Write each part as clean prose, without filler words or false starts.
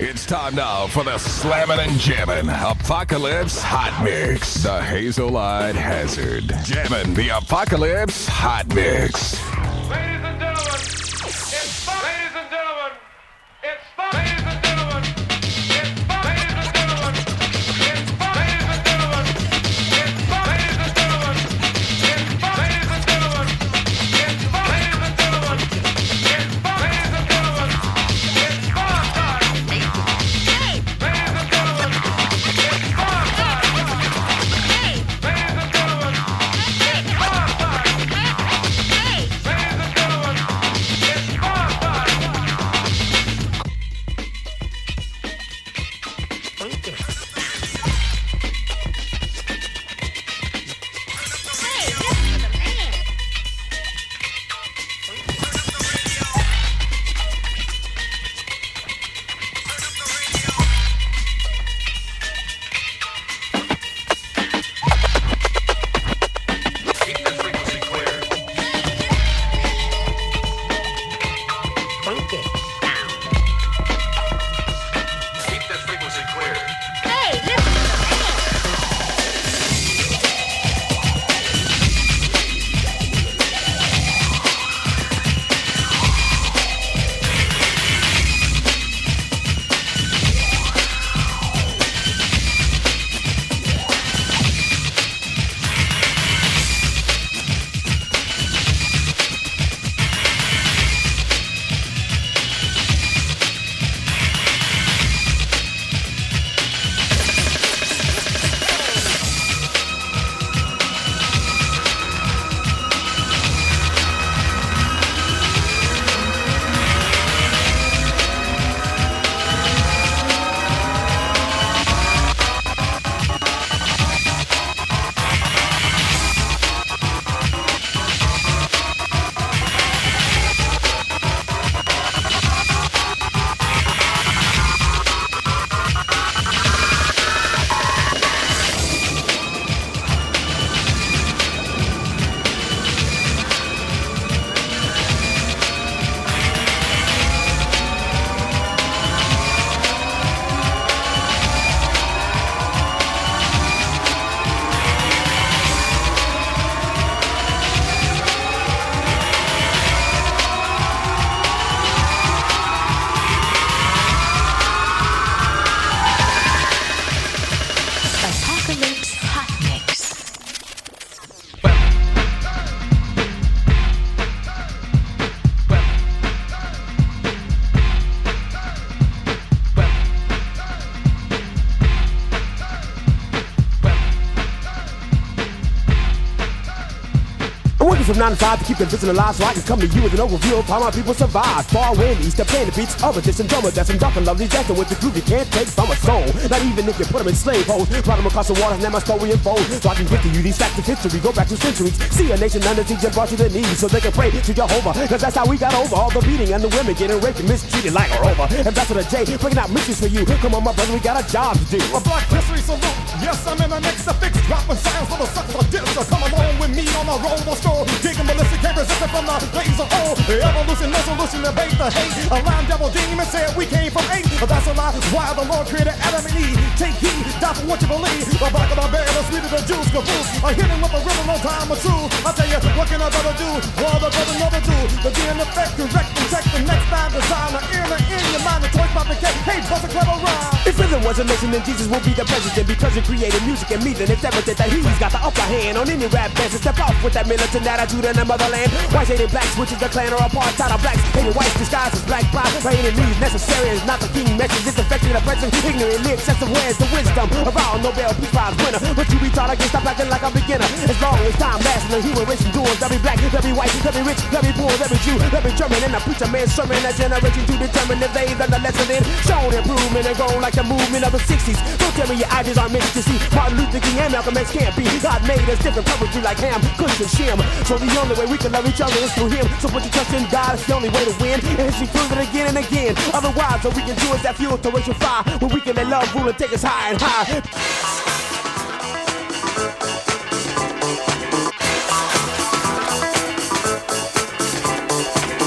It's time now for the Slammin' and Jammin' Apocalypse Hot Mix. The Hazelite Hazard. Jammin' the Apocalypse Hot Mix. Ladies and gentlemen, it's fun. Ladies and gentlemen, it's fun. Ladies and gentlemen, it's fun. Ladies and gentlemen, it's fun. Ladies and gentlemen, it's fun. Ladies and gentlemen, it's fun. Ladies and gentlemen, it's fun. Ladies and gentlemen, it's fun. Ladies and gentlemen, it's fun time. Hey, ladies and gentlemen, it's fun time. Hey, ladies and gentlemen, it's fun time. Hey, ladies and gentlemen, it's fun time. Apocalypse Hot Mix. I'm working from 9 to 5 to keep the vision alive so I can come to you with an overview of how my people survive. Far away in the east, they're playing the beats of a distant drummer. That's some dark and lovely jacket with the groove you can't take from a soul. Not even if you put them in slave holes. Brought them across the water and then my story unfolds. So I can give to you these facts of history, go back to centuries. See a nation under siege and brought to their knees so they can pray to Jehovah. Cause that's how we got over all the beating and the women getting raped and mistreated like a rover. Ambassador J, bringing out mysteries for you. Come on, my brother, we got a job to do. A black history salute. Yes, I'm in the next to fix. Dropping sounds for the suckers of this. So come along with me on a roller stroll. Digging ballistic, can't resist it from the laser hole. Evolution, no solution, debate the hate. A line devil demon said we came from 8. But that's a lie. Why the Lord created Adam and Eve? Take heed, die for what you believe. The back of the bed, the sweet of the juice, caboose. A hitting with a rhythm, no time or true. I tell you, what can a brother do? What a brother never do. The be in effect, correct, protect the next time design. The ear in your mind, the choice about the cake. Hey, bust a clever rhyme. If rhythm was a nation, then Jesus will be the president. Because he created music and me, then it's evident that he's got the upper hand on any rap band. So step off with that militant attitude in the motherland. Whites hating blacks, which is the clan or apartheid of blacks. Hating whites disguised as black pride. By any means necessary is not the king message. It's affecting the present, ignorantly excessive. Where's the wisdom of our Nobel Peace Prize winner? But you retard, I can stop acting like a beginner. As long as time lasts and the human race endures, they'll be black, they'll be white, they'll be rich, they'll be poor, they'll be Jew, they'll be German. And I preach a man's sermon, a generation to determine if they learn the lesson in shown improvement and grown like the movement of the 60s. Don't tell me your ideas aren't meant to see. Martin Luther King and Malcolm X can't be. God made us different purposely like ham, kush and shim. So the only way we can love each other is through him. So put your trust in God, it's the only way to win. And history proves it again and again. Otherwise, all we can do is that fuel to racial fire. Where we can let love rule and take us high and high.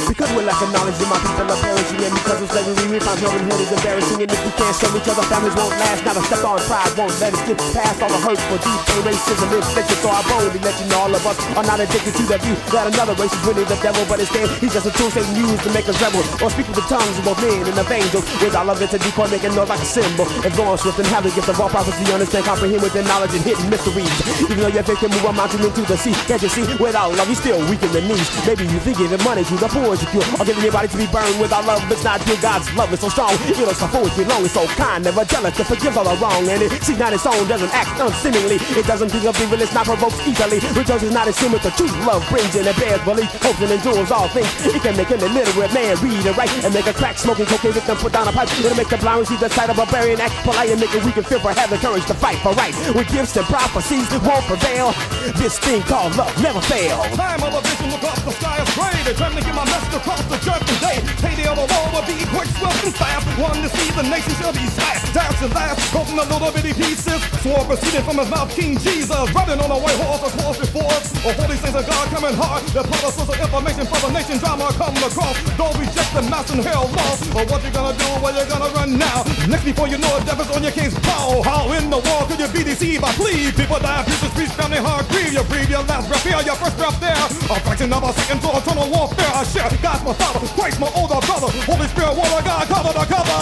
Because we're We're lacking knowledge in my people are perishing. And because of slavery, we found human head is embarrassing. And if we can't show each other, families won't last. Now the step on pride won't let us get past all the hurtful deep pain, racism, infliction. So I boldly let you know all of us are not addicted to the view that another race is really the devil, but instead he's just a tool Satan used to make us rebel or speak with the tongues of both men and of angels. With all of it to decoy, making noise like a symbol. Advance with and have the gift of all prophecy, understand, comprehend with the knowledge and hidden mysteries. Even though your faith can move a mountain into the sea, can't you see? Without love, you still weak in the knees. Maybe you think giving money to the poor is your cure, or giving your body to be burned without love. It's not true. God's love is so strong, it'll so forward you long. It's so kind, never jealous, to forgive all the wrong. And it sees not its own, doesn't act unseemingly. It doesn't think of evil, it's not provoked easily. Rejoices not assuming the true love brings in and bears belief, hopes and endures all things. It can make an illiterate man read and write and make a crack smoking cocaine victim put down a pipe. It'll make the blind see the sight of a barbarian act polite and make it weak and fearful, have the courage to fight for right. With gifts and prophecies won't prevail. This thing called love never fails. Time of a vision, look up, the sky is gray. Determined to get my message across the judgment day. Payday of the law will be quick, swift and fast. One to see the nation shall be smashed. Dance and last, broken a little bitty pieces. Swore proceeded from his mouth, King Jesus, riding on a white horse across before us. A holy saints of God coming hard. The power source of information for the nation drama come across. Don't reject the mass and hell lost. Or what you gonna do, where you gonna run now? Next before you know it, devil's on your case. Pow, how in the world could you be deceived by please? People die, preachers preach, family heart grieve. You breathe your last breath here, your first breath there. A fraction of a second to eternal warfare. I share God's my father, Christ my older brother. Holy Spirit, word of God, cover to cover.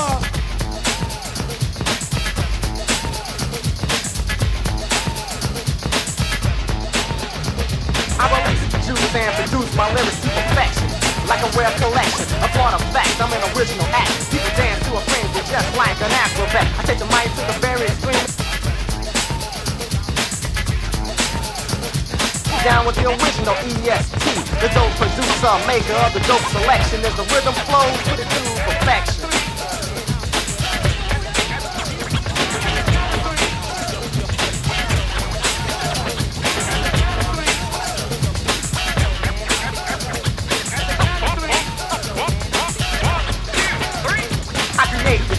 I release, choose and produce my lyrics to perfection. Like a rare collection, a part of facts, I'm an original act. People dance to a frenzy just like an acrobat. I take the mic to the very extreme. Down with the original EST, the dope producer, maker of the dope selection. As the rhythm flows, put it to perfection.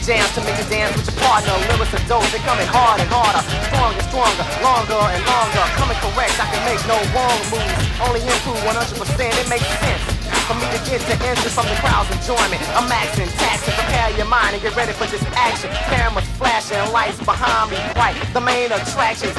Jams to make you dance with your partner. Lyrics are dope, they coming hard and harder, stronger, stronger, longer and longer. Coming correct, I can make no wrong moves. Only improve 100%, it makes sense for me to get to interest from the crowd's enjoyment. I'm maxing, taxing, prepare your mind and get ready for this action. Cameras flashing, lights behind me, right? The main attractions.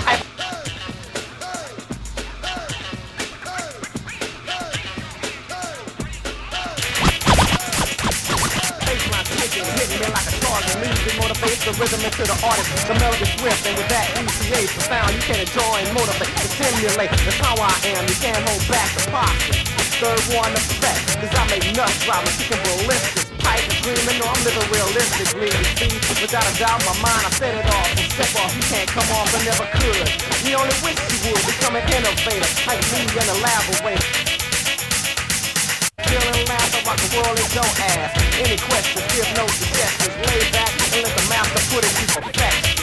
Music motivates the rhythm into the artist. The melody swift, and with that ECA for sound, you can enjoy and motivate and stimulate. That's how I am, you can't hold back the posture. Third one effect, cause I make nuts drop and chicken ballistics. Pipe and dreaming, no, I'm living realistically. You see, without a doubt, my mind, I set it off. And step off, you can't come off and never could. You only wish you would become an innovator, like me and elaborate. Feeling laugh, I rock the world and don't ask any questions, give no suggestions. Lay back and let the master put it to perfection.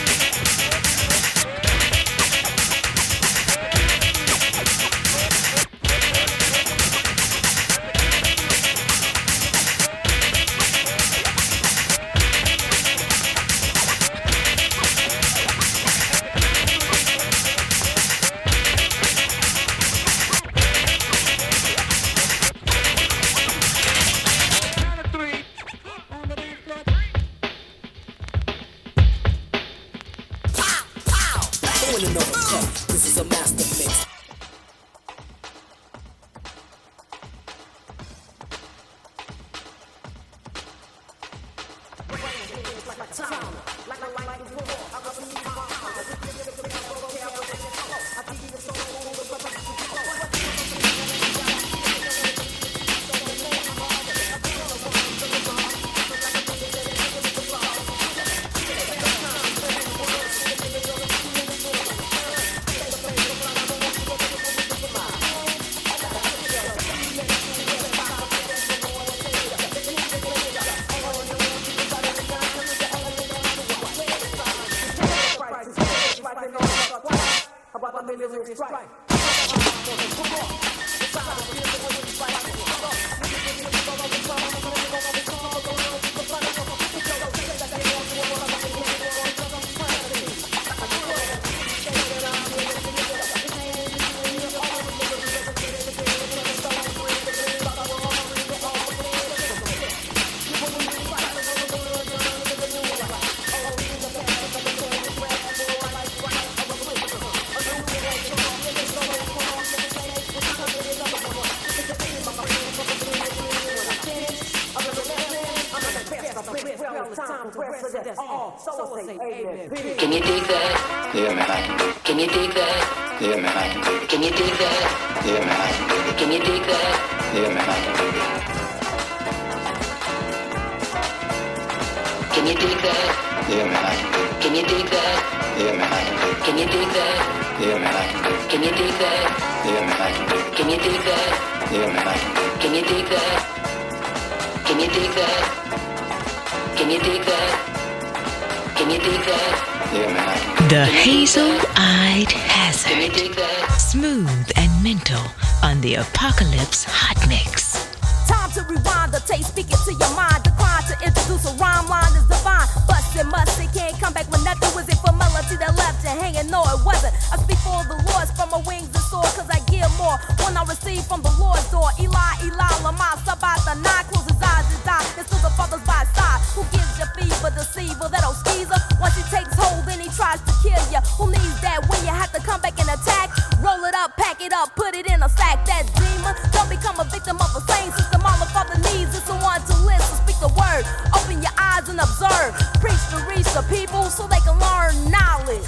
it's time to rest for this. All so say amen. Peace. Can you dig that? Yeah, man, I can dig it. Can you dig that? Yeah, man, I can dig it. Can you dig that? Yeah, man, I can dig it. Can you dig that? Yeah, man, I can dig it. Can you dig that? Yeah, man, I can dig it. Can you dig that? Yeah, man, I can dig it. Can you dig that? Yeah, man, I can dig it. Can you dig that? Yeah, man, I can dig it. Can you dig that? Yeah, man, I can dig it. Can you dig that? Can you dig that? Can you dig that? Can you dig that? Yeah, man, I can dig it. The Hazel-Eyed Can you Hazard. dig that? Smooth and mental on the Apocalypse Hot Mix. Time to rewind the tape, speak it to your mind. Decline to introduce a rhyme line is divine. Bust it, must it, can't come back with nothing. Was it for melody that left you hanging? No, it wasn't. I speak for the Lord, from my wings and soar, cause I give more when I receive from the Lord's door. Eli, Lama, Sabata, nine, close his eyes and die. It's still the Father's by his side. Who gives you fever, deceiver, that old skeezer? Once he takes hold, then he tries to kill you. Who needs that when you have to come back and attack? Roll it up, pack it up, put it in a sack. That demon, don't become a victim of the same system. All the Father needs is someone to listen, speak the word. Open your eyes and observe. Preach to reach the people so they can learn knowledge.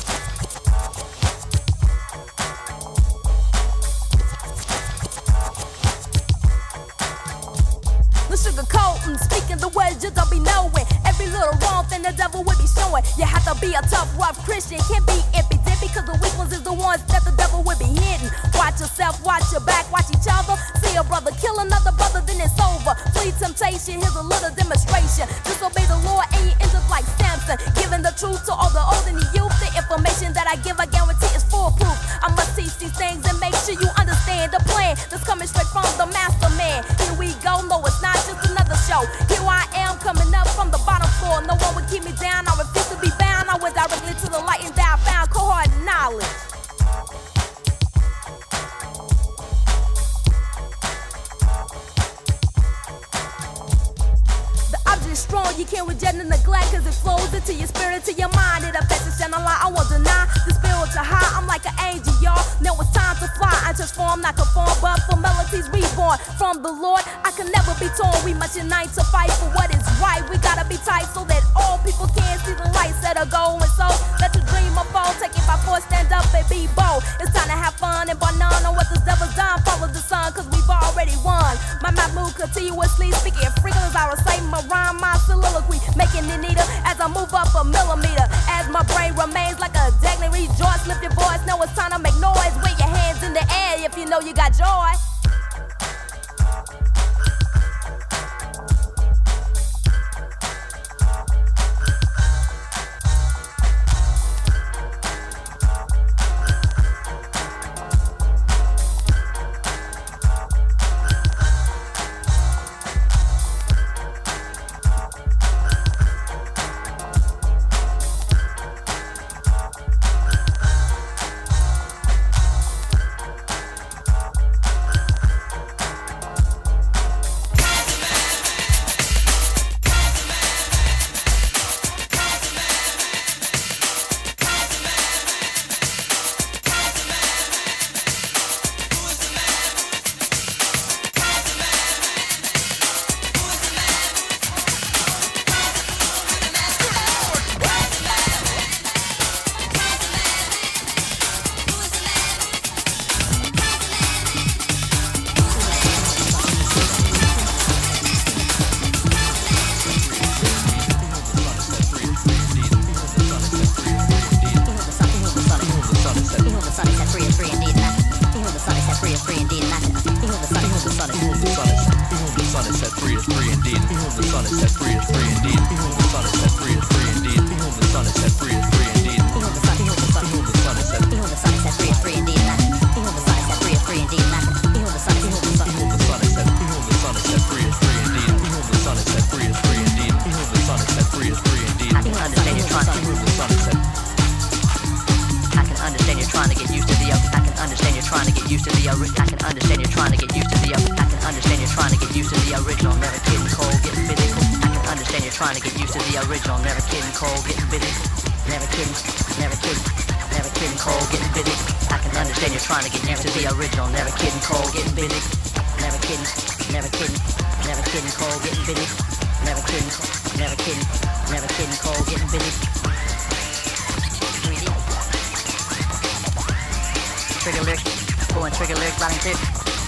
No sugarcoating, speaking the words you don't be knowing. Every little wrong thing the devil will be showing. You have to be a tough, rough Christian. Can't be impudent because the weak ones is the ones that the devil will be hitting. Watch yourself, watch your back, watch each other. See a brother kill another brother, then it's over. Flee temptation, here's a little demonstration. Disobey the Lord and you end up like Samson. Giving the truth to all the old and the youth. The information that I give, I guarantee is foolproof. I must teach these things and make sure you understand the plan that's coming straight from the master man. Here we go, no it's not just another show. Here I am coming up from the bottom floor. No one would keep me down, I refuse to be bound. I went directly to the light and that I found cohort knowledge. Strong, you can't reject and neglect, cause it flows into your spirit, to your mind. It affects the channel lie. I won't deny the spiritual high. I'm like an angel, y'all. Now it's time to fly and transform, not conform, but for melodies reborn from the Lord. I can never be torn. We must unite to fight for what is right. We gotta be tight so that all people can see the light set a goal. And so let your dream unfold. Take it by force, stand up and be bold. It's time to have fun and bar none on what the devil's done. Follow the sun, cause we've already won. My mouth move continuously, speaking frequently as I recite my rhyme. My soliloquy, making it neater as I move up a millimeter. As my brain remains like a daggling rejoice. Lift your voice, know it's time to make noise. Wave your hands in the air if you know you got joy. trigger lick, pulling trigger lick, riding tip.